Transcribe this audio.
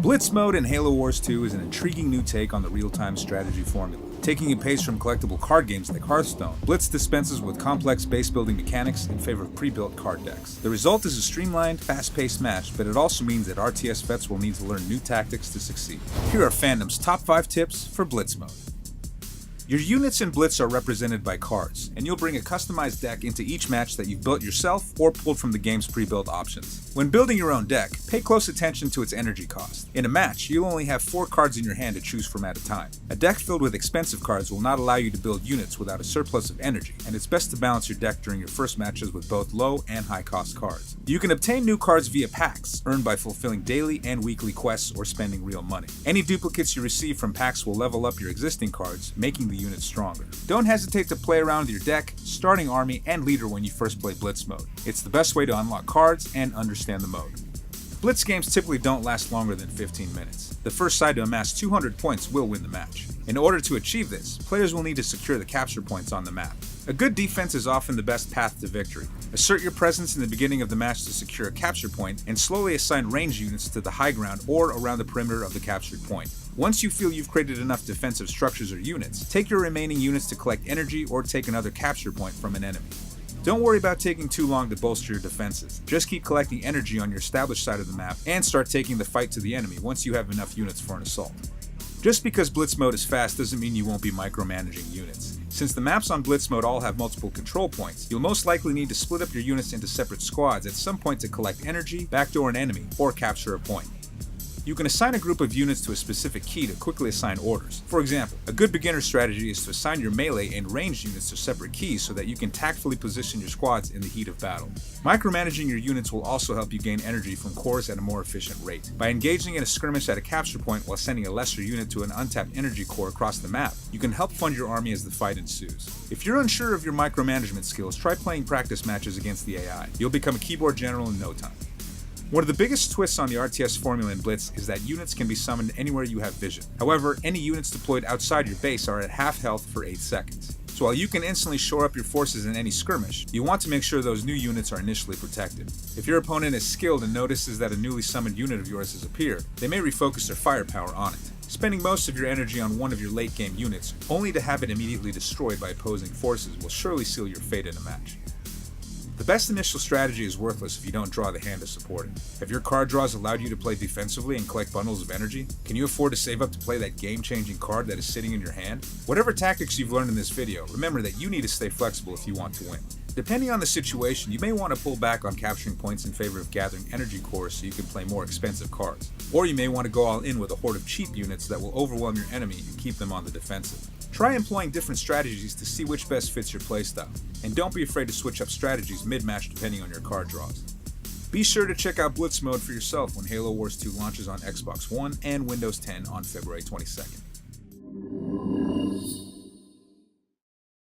Blitz mode in Halo Wars 2 is an intriguing new take on the real-time strategy formula. Taking a pace from collectible card games like Hearthstone, Blitz dispenses with complex base-building mechanics in favor of pre-built card decks. The result is a streamlined, fast-paced match, but it also means that RTS vets will need to learn new tactics to succeed. Here are Fandom's top 5 tips for Blitz mode. Your units in Blitz are represented by cards, and you'll bring a customized deck into each match that you've built yourself or pulled from the game's pre-built options. When building your own deck, pay close attention to its energy cost. In a match, you'll only have 4 cards in your hand to choose from at a time. A deck filled with expensive cards will not allow you to build units without a surplus of energy, and it's best to balance your deck during your first matches with both low and high cost cards. You can obtain new cards via packs, earned by fulfilling daily and weekly quests or spending real money. Any duplicates you receive from packs will level up your existing cards, making the unit stronger. Don't hesitate to play around with your deck, starting army, and leader when you first play Blitz mode. It's the best way to unlock cards and understand the mode. Blitz games typically don't last longer than 15 minutes. The first side to amass 200 points will win the match. In order to achieve this, players will need to secure the capture points on the map. A good defense is often the best path to victory. Assert your presence in the beginning of the match to secure a capture point, and slowly assign range units to the high ground or around the perimeter of the captured point. Once you feel you've created enough defensive structures or units, take your remaining units to collect energy or take another capture point from an enemy. Don't worry about taking too long to bolster your defenses. Just keep collecting energy on your established side of the map and start taking the fight to the enemy once you have enough units for an assault. Just because Blitz mode is fast doesn't mean you won't be micromanaging units. Since the maps on Blitz mode all have multiple control points, you'll most likely need to split up your units into separate squads at some point to collect energy, backdoor an enemy, or capture a point. You can assign a group of units to a specific key to quickly assign orders. For example, a good beginner strategy is to assign your melee and ranged units to separate keys so that you can tactfully position your squads in the heat of battle. Micromanaging your units will also help you gain energy from cores at a more efficient rate. By engaging in a skirmish at a capture point while sending a lesser unit to an untapped energy core across the map, you can help fund your army as the fight ensues. If you're unsure of your micromanagement skills, try playing practice matches against the AI. You'll become a keyboard general in no time. One of the biggest twists on the RTS formula in Blitz is that units can be summoned anywhere you have vision. However, any units deployed outside your base are at half health for 8 seconds. So while you can instantly shore up your forces in any skirmish, you want to make sure those new units are initially protected. If your opponent is skilled and notices that a newly summoned unit of yours has appeared, they may refocus their firepower on it, spending most of your energy on one of your late game units, only to have it immediately destroyed by opposing forces will surely seal your fate in a match. The best initial strategy is worthless if you don't draw the hand to support it. Have your card draws allowed you to play defensively and collect bundles of energy? Can you afford to save up to play that game-changing card that is sitting in your hand? Whatever tactics you've learned in this video, remember that you need to stay flexible if you want to win. Depending on the situation, you may want to pull back on capturing points in favor of gathering energy cores so you can play more expensive cards. Or you may want to go all in with a horde of cheap units that will overwhelm your enemy and keep them on the defensive. Try employing different strategies to see which best fits your playstyle, and don't be afraid to switch up strategies mid-match depending on your card draws. Be sure to check out Blitz mode for yourself when Halo Wars 2 launches on Xbox One and Windows 10 on February 22nd.